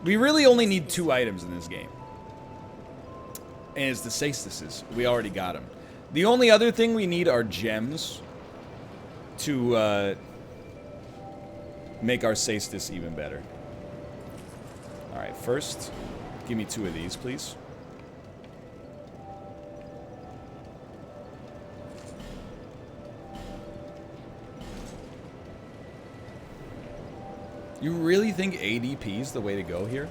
We really only need 2 items in this game. And it's the stasis. We already got them. The only other thing we need are gems to make our stasis even better. Alright, first, give me 2 of these, please. You really think ADP is the way to go here?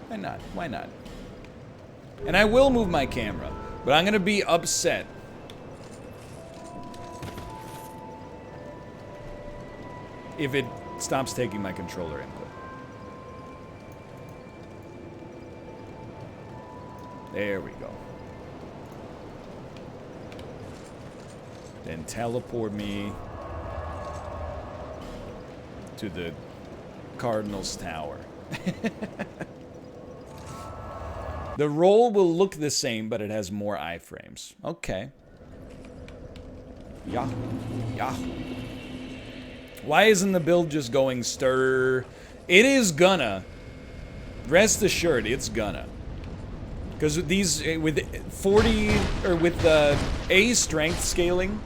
Why not? Why not? And I will move my camera, but I'm gonna be upset if it stops taking my controller input. There we go. Then teleport me to the Cardinals Tower. The roll will look the same, but it has more iframes. Okay. Yeah. Yeah. Why isn't the build just going stir? It is gonna. Rest assured, it's gonna. Because with these, with 40, or with the A strength scaling,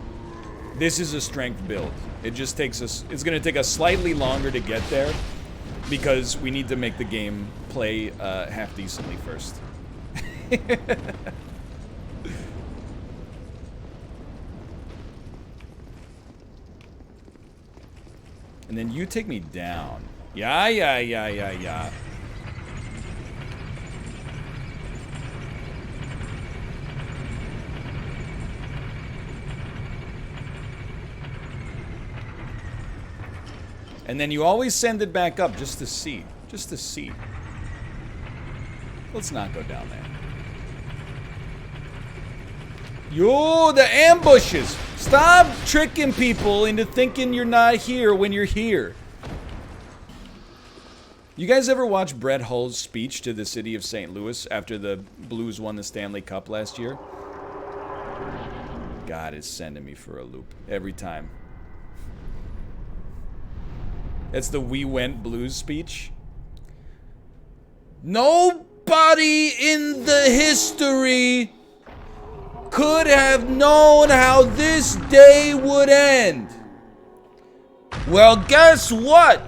this is a strength build. It just takes us, it's going to take us slightly longer to get there, because we need to make the game play half decently first. And then you take me down. Yeah. And then you always send it back up just to see. Just to see. Let's not go down there. Yo, the ambushes! Stop tricking people into thinking you're not here when you're here. You guys ever watch Brett Hull's speech to the city of St. Louis after the Blues won the Stanley Cup last year? God is sending me for a loop every time. That's the "We Went Blues" speech. Nobody in the history could have known how this day would end. Well, guess what?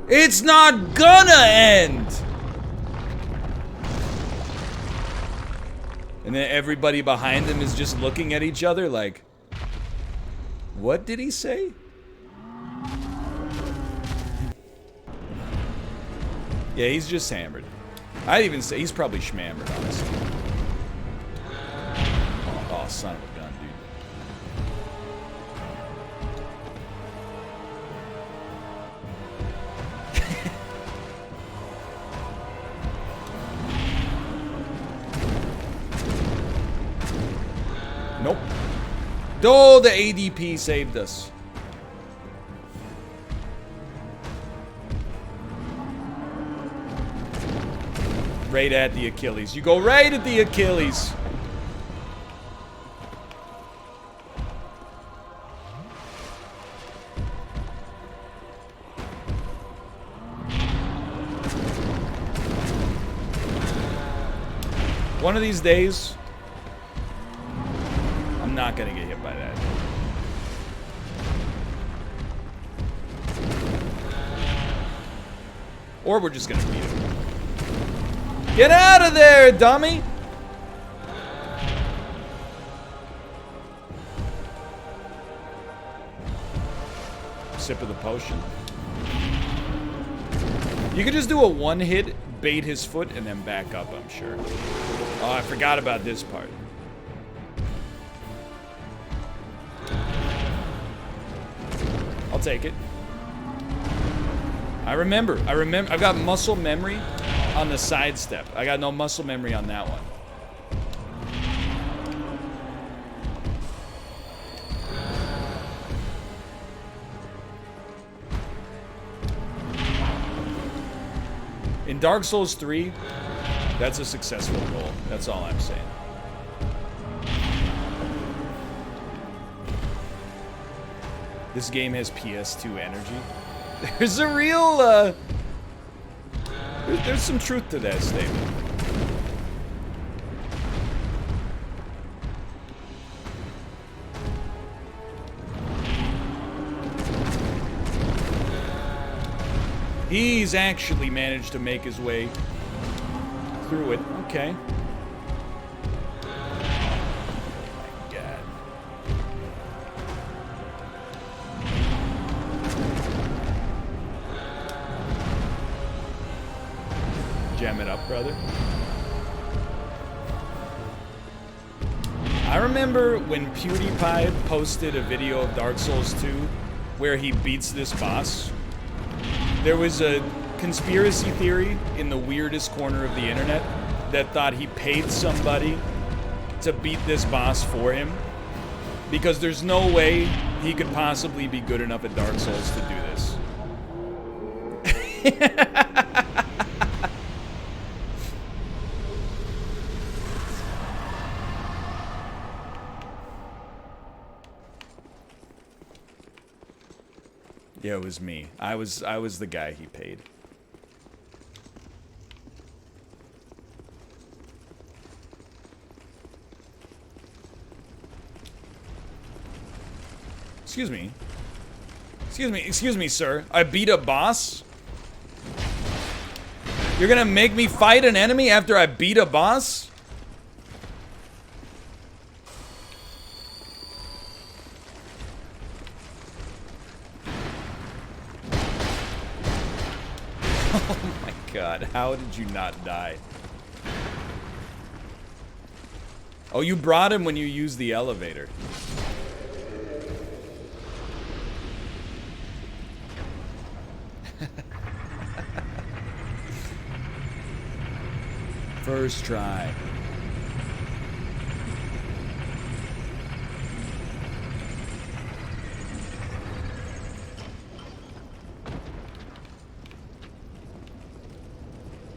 It's not gonna end. And then everybody behind him is just looking at each other like, what did he say? Yeah, he's just hammered. I'd even say he's probably schmammered, honestly. Oh, son of a gun, dude. Nope. Oh, the ADP saved us. Right at the Achilles. You go right at the Achilles. One of these days, I'm not gonna get hit by that. Or we're just gonna beat him. Get out of there, dummy! Sip of the potion. You could just do a one-hit, bait his foot, and then back up, I'm sure. Oh, I forgot about this part. I'll take it. I remember. I've got muscle memory on the sidestep. I got no muscle memory on that one. In Dark Souls 3, That's a successful roll. That's all I'm saying. This game has PS2 energy. There's a real, there's some truth to that statement. He's actually managed to make his way through it. Okay. Jam it up, brother. I remember when PewDiePie posted a video of Dark Souls 2 where he beats this boss. There was a conspiracy theory in the weirdest corner of the internet that thought he paid somebody to beat this boss for him because there's no way he could possibly be good enough at Dark Souls to do this. Yeah, it was me. I was the guy he paid. Excuse me. Excuse me, sir. I beat a boss? You're gonna make me fight an enemy after I beat a boss? Oh my god, how did you not die? Oh, you brought him when you used the elevator. First try.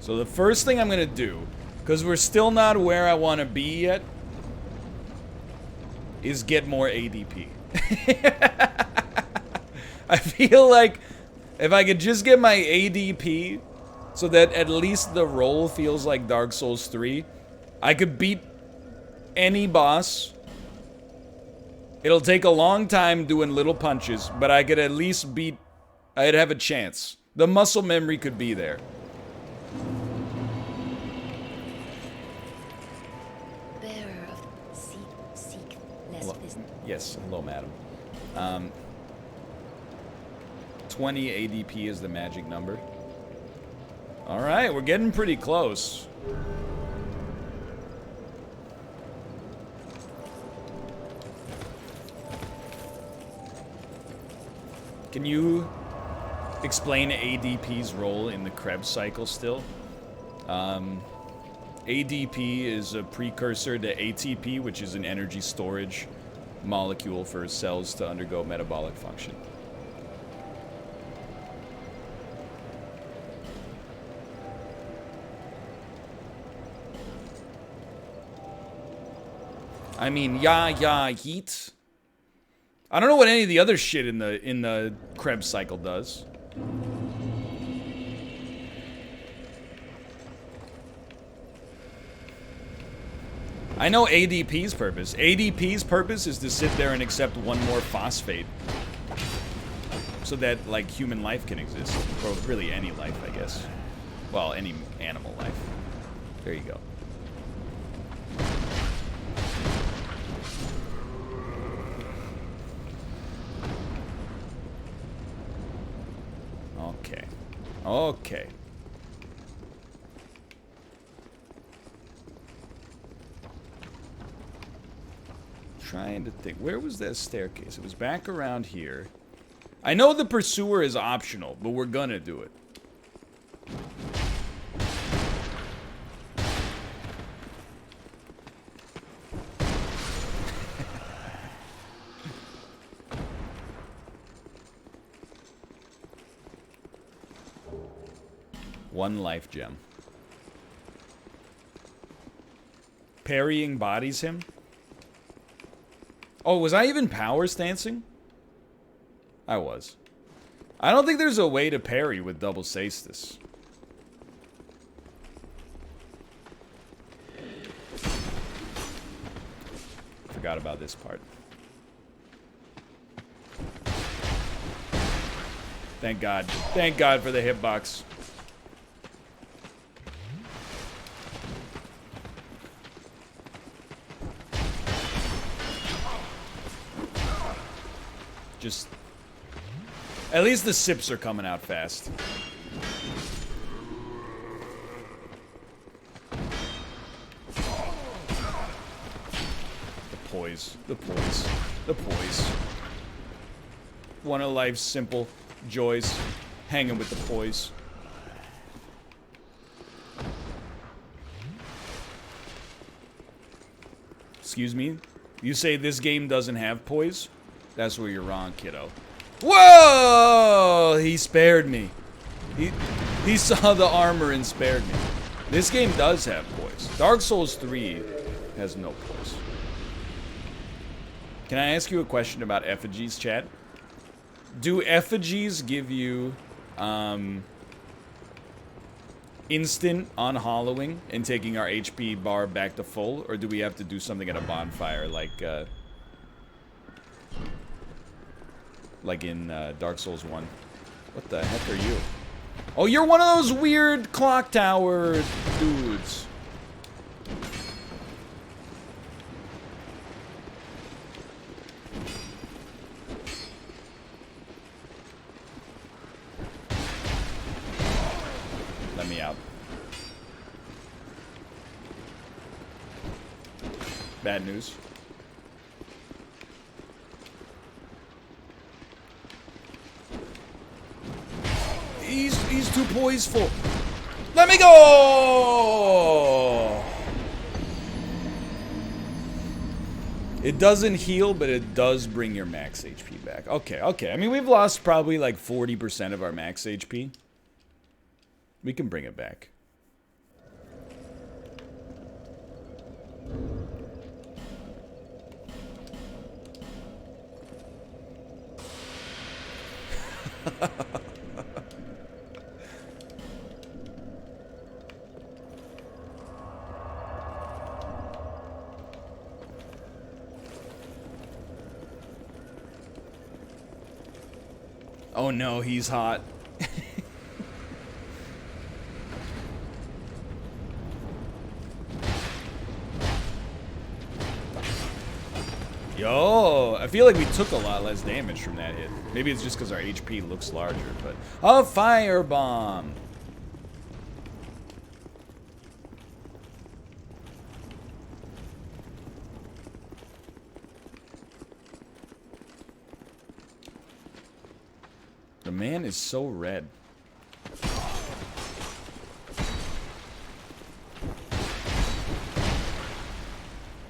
So the first thing I'm gonna do, because we're still not where I want to be yet, is get more ADP. I feel like if I could just get my ADP so that at least the roll feels like Dark Souls 3, I could beat any boss. It'll take a long time doing little punches, but I could at least beat... I'd have a chance. The muscle memory could be there. Bearer of seek less business. Yes, hello, madam. 20 ADP is the magic number. Alright, we're getting pretty close. Can you explain ADP's role in the Krebs cycle still? ADP is a precursor to ATP, which is an energy storage molecule for cells to undergo metabolic function. I mean, yeet. I don't know what any of the other shit in the Krebs cycle does. I know ADP's purpose. ADP's purpose is to sit there and accept one more phosphate. So that, like, human life can exist. Or really any life, I guess. Well, any animal life. There you go. Okay. Okay. Trying to think. Where was that staircase? It was back around here. I know the pursuer is optional, but we're gonna do it. One life gem. Parrying bodies him. Oh, was I even power stancing? I was. I don't think there's a way to parry with double stasis. Forgot about this part. Thank God. Thank God for the hitbox. Just... At least the sips are coming out fast. The poise. The poise. The poise. One of life's simple joys. Hanging with the poise. Excuse me? You say this game doesn't have poise? That's where you're wrong, kiddo. Whoa! He spared me. He saw the armor and spared me. This game does have poise. Dark Souls 3 has no poise. Can I ask you a question about effigies, chat? Do effigies give you instant unhollowing and taking our HP bar back to full, or do we have to do something at a bonfire like in Dark Souls 1? What the heck are you? Oh, you're one of those weird clock tower dudes. Let me out. Bad news. He's too poiseful. Let me go! It doesn't heal, but it does bring your max HP back. Okay, okay. I mean, we've lost probably like 40% of our max HP. We can bring it back. Oh no, he's hot. Yo, I feel like we took a lot less damage from that hit. Maybe it's just because our HP looks larger, but... A firebomb! The man is so red.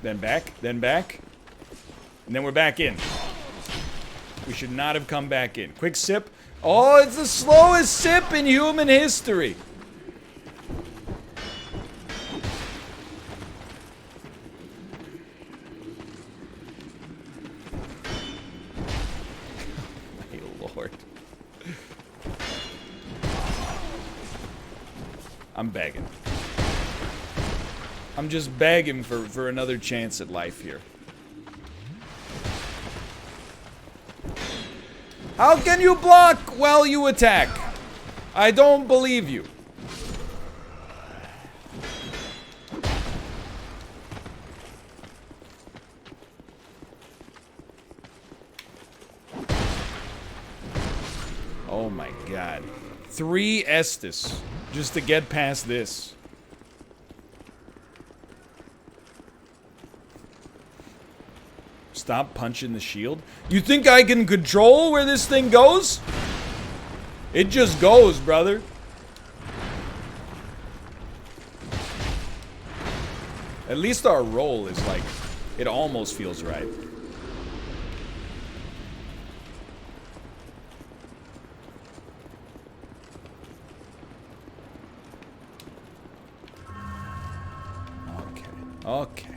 Then back, then back. And then we're back in. We should not have come back in. Quick sip. Oh, it's the slowest sip in human history. My lord. I'm begging. I'm just begging for another chance at life here. How can you block while you attack? I don't believe you. Oh my god. 3 Estus just to get past this. Stop punching the shield. You think I can control where this thing goes? It just goes, brother. At least our roll is like, it almost feels right. Okay. Okay.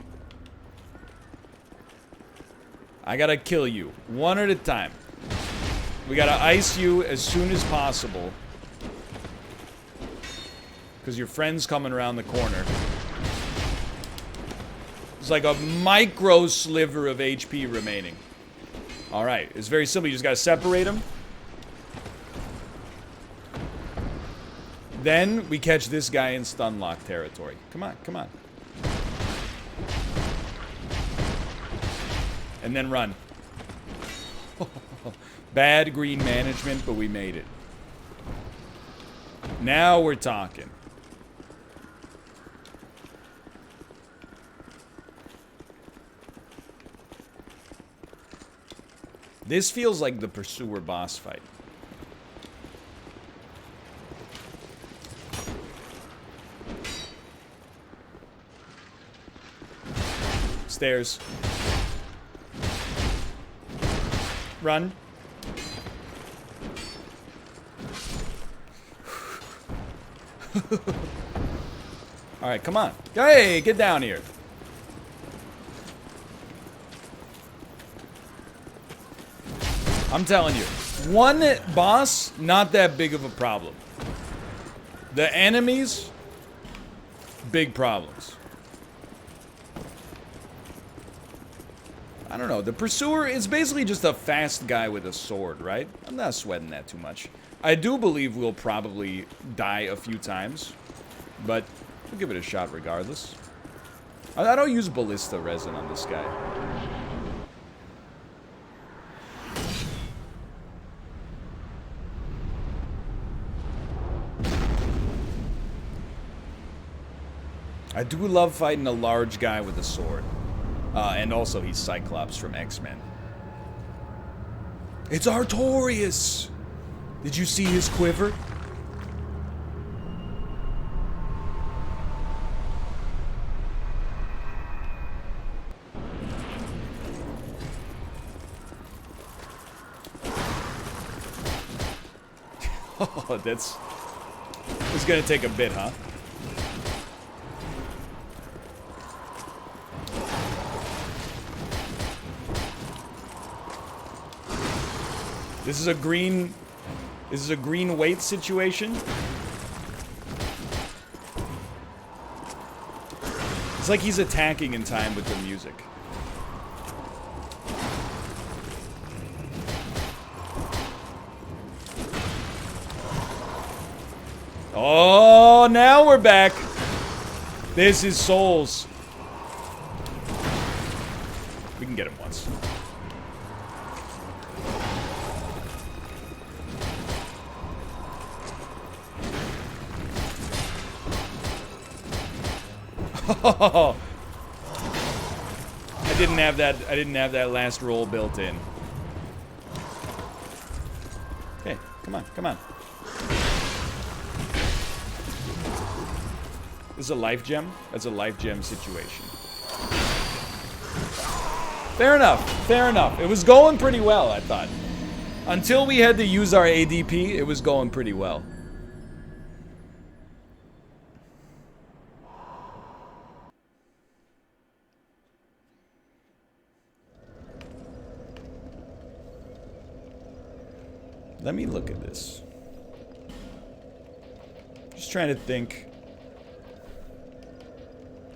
I gotta kill you. One at a time. We gotta ice you as soon as possible. Because your friend's coming around the corner. It's like a micro sliver of HP remaining. Alright, it's very simple. You just gotta separate them. Then we catch this guy in stun lock territory. Come on, come on. And then run. Bad green management, but we made it. Now we're talking. This feels like the Pursuer boss fight. Stairs. Run. Alright, come on. Hey, get down here. I'm telling you, one boss, not that big of a problem. The enemies, big problems. I don't know. The Pursuer is basically just a fast guy with a sword, right? I'm not sweating that too much. I do believe we'll probably die a few times, but we'll give it a shot regardless. I don't use ballista resin on this guy. I do love fighting a large guy with a sword. And also, he's Cyclops from X-Men. It's Artorias! Did you see his quiver? Oh, it's gonna take a bit, huh? This is a green weight situation. It's like he's attacking in time with the music. Oh, now we're back. This is Souls. We can get him once. Oh, I didn't have that last roll built in. Okay, come on, come on. This is a life gem? That's a life gem situation. Fair enough, fair enough. It was going pretty well, I thought. Until we had to use our ADP, it was going pretty well. Let me look at this. Just trying to think.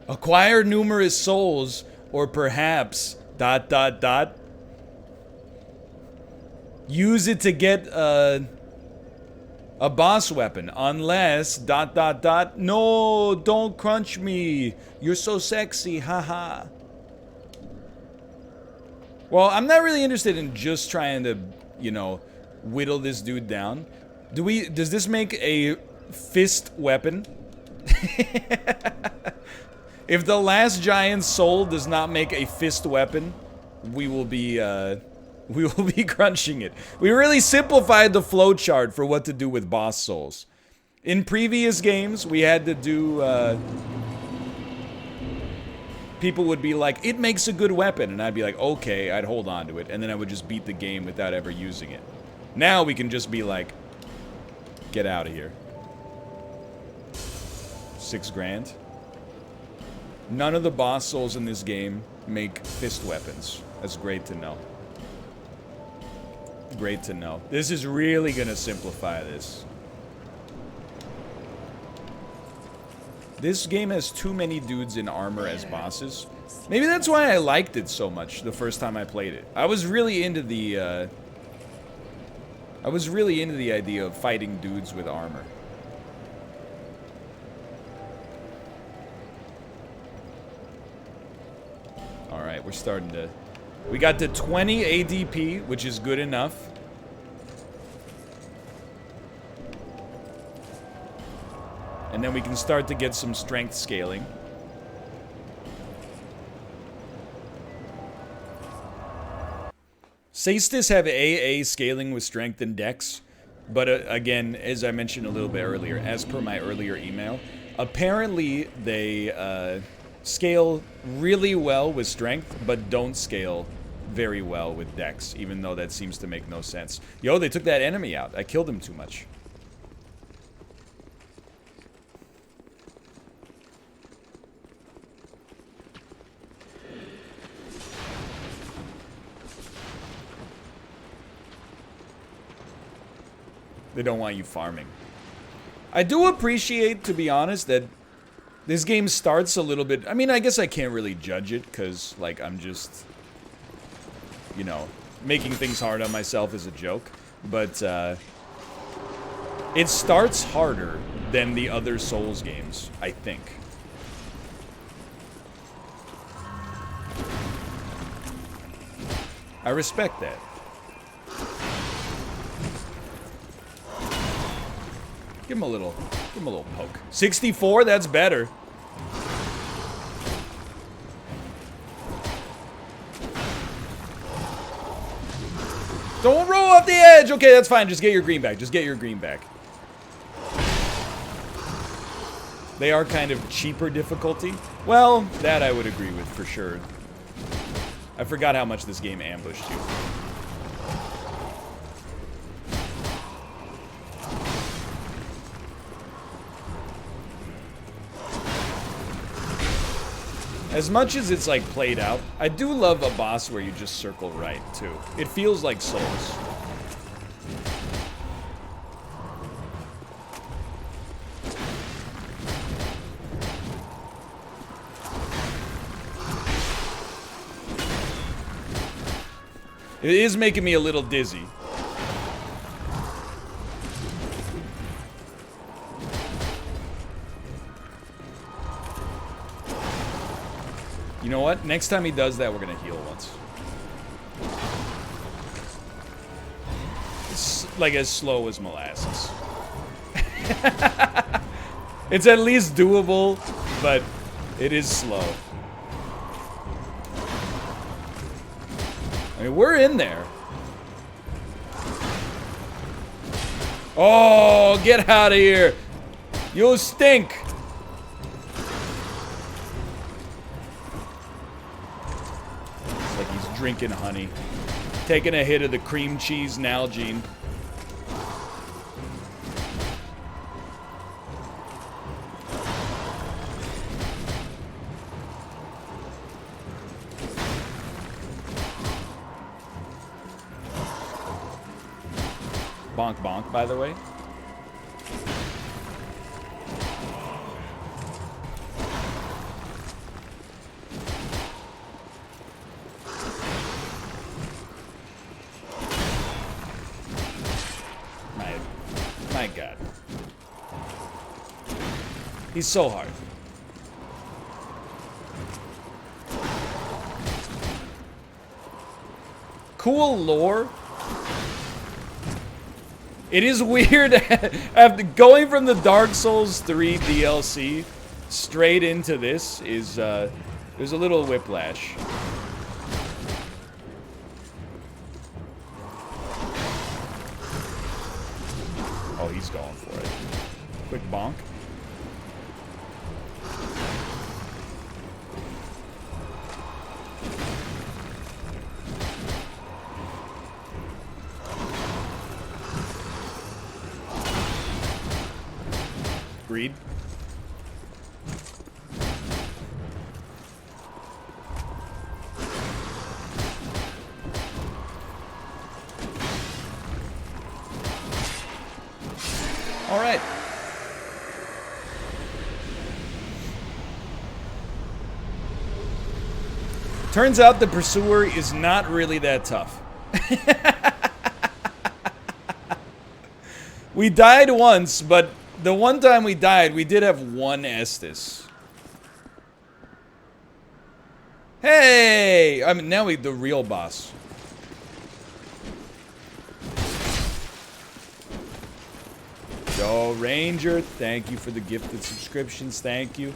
Acquire numerous souls, or perhaps ... Use it to get a boss weapon, unless ... No, don't crunch me. You're so sexy, haha. Well, I'm not really interested in just trying to, you know, whittle this dude down. Does this make a fist weapon? If the last giant's soul does not make a fist weapon, we will be crunching it. We really simplified the flowchart for what to do with boss souls. In previous games, we had to do, people would be like, it makes a good weapon, and I'd be like, okay, I'd hold on to it, and then I would just beat the game without ever using it. Now we can just be like, get out of here. $6 grand. None of the boss souls in this game make fist weapons. That's great to know. Great to know. This is really gonna simplify this. This game has too many dudes in armor as bosses. Maybe that's why I liked it so much the first time I played it. I was really into the idea of fighting dudes with armor. Alright, we're starting to... We got to 20 ADP, which is good enough. And then we can start to get some strength scaling. Saestis have AA scaling with strength and dex. But again, as I mentioned a little bit earlier, as per my earlier email, apparently they scale really well with strength, but don't scale very well with dex, even though that seems to make no sense. Yo, they took that enemy out. I killed him too much. They don't want you farming. I do appreciate, to be honest, that this game starts a little bit... I mean, I guess I can't really judge it, because, like, I'm just, you know, making things hard on myself as a joke. But, it starts harder than the other Souls games, I think. I respect that. Give him a little poke. 64, that's better. Don't roll off the edge. Okay, that's fine. Just get your green back. Just get your green back. They are kind of cheaper difficulty. Well, that I would agree with for sure. I forgot how much this game ambushed you. As much as it's like played out, I do love a boss where you just circle right too. It feels like Souls. It is making me a little dizzy. You know what? Next time he does that, we're gonna heal once. It's like as slow as molasses. It's at least doable, but it is slow. I mean, we're in there. Oh, get out of here. You stink. Drinking honey. Taking a hit of the cream cheese Nalgene. Bonk bonk, by the way. My God. He's so hard. Cool lore. It is weird after going from the Dark Souls 3 DLC straight into this is there's a little whiplash. Oh, he's going for it. Quick bonk. Greed. Turns out the Pursuer is not really that tough. We died once, but the one time we died, we did have one Estus. Hey! I mean, now the real boss. Yo, Ranger, thank you for the gifted subscriptions. Thank you.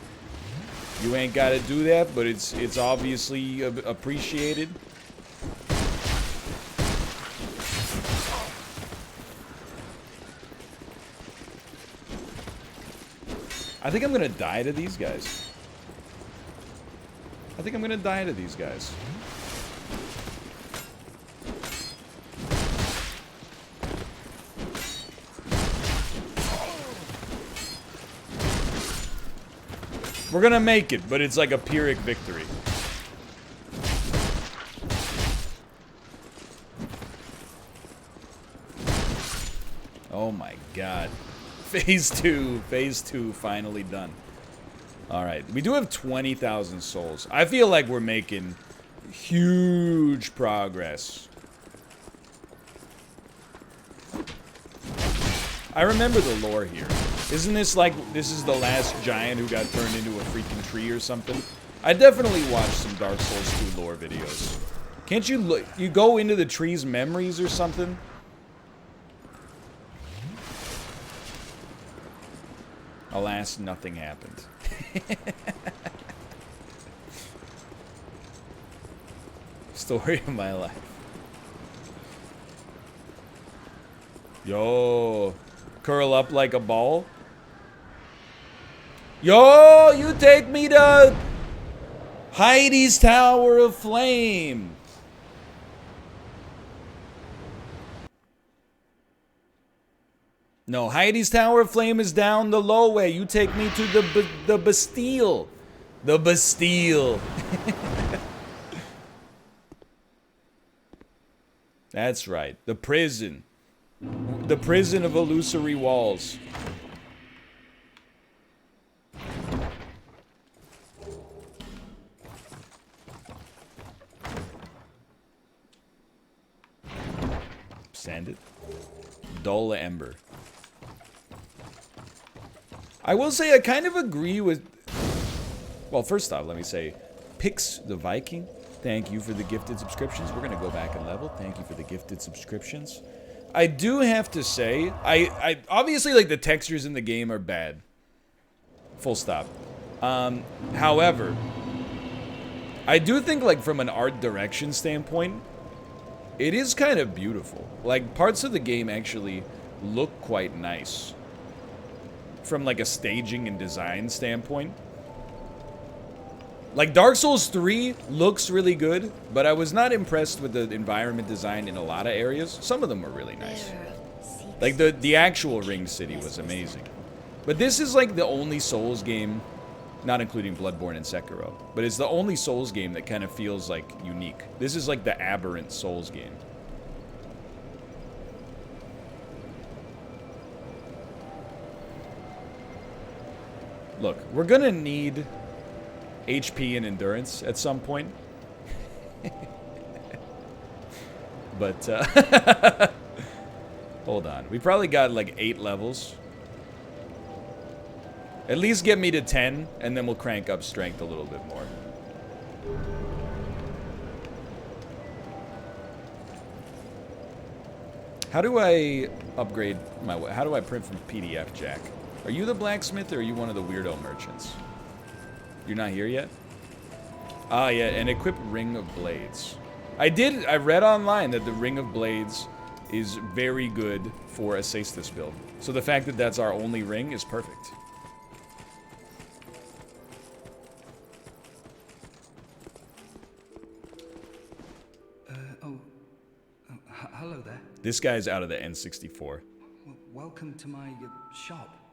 You ain't got to do that, but it's obviously appreciated. I think I'm gonna die to these guys. I think I'm gonna die to these guys. We're gonna make it, but it's like a Pyrrhic victory. Oh my god. Phase 2 finally done. Alright, we do have 20,000 souls. I feel like we're making huge progress. I remember the lore here. Isn't this like, this is the last giant who got turned into a freaking tree or something? I definitely watched some Dark Souls 2 lore videos. Can't you look, you go into the tree's memories or something? Alas, nothing happened. Story of my life. Yo, curl up like a ball. Yo, you take me to Heidi's Tower of Flame. No, Heidi's Tower of Flame is down the low way. You take me to the Bastille. The Bastille. That's right. The prison. The prison of illusory walls. Sand it. Dull ember. I will say I kind of agree with... Well, first off, let me say, Pix the Viking, thank you for the gifted subscriptions. We're going to go back and level. Thank you for the gifted subscriptions. I do have to say, I obviously, like, the textures in the game are bad. Full stop. However, I do think, like, from an art direction standpoint, it is kind of beautiful. Like, parts of the game actually look quite nice. From like a staging and design standpoint. Like Dark Souls 3 looks really good, but I was not impressed with the environment design in a lot of areas. Some of them were really nice. Like the actual Ring City was amazing. But this is like the only Souls game, not including Bloodborne and Sekiro, but it's the only Souls game that kind of feels like unique. This is like the aberrant Souls game. Look, we're gonna need HP and endurance at some point. But, hold on. We probably got like 8 levels. At least get me to 10, and then we'll crank up strength a little bit more. How do I upgrade my... How do I print from PDF, Jack? Are you the blacksmith, or are you one of the weirdo merchants? You're not here yet? Ah, yeah, and equip Ring of Blades. I read online that the Ring of Blades is very good for a Cestus build. So the fact that that's our only ring is perfect. Hello there. This guy's out of the N64. Welcome to my shop.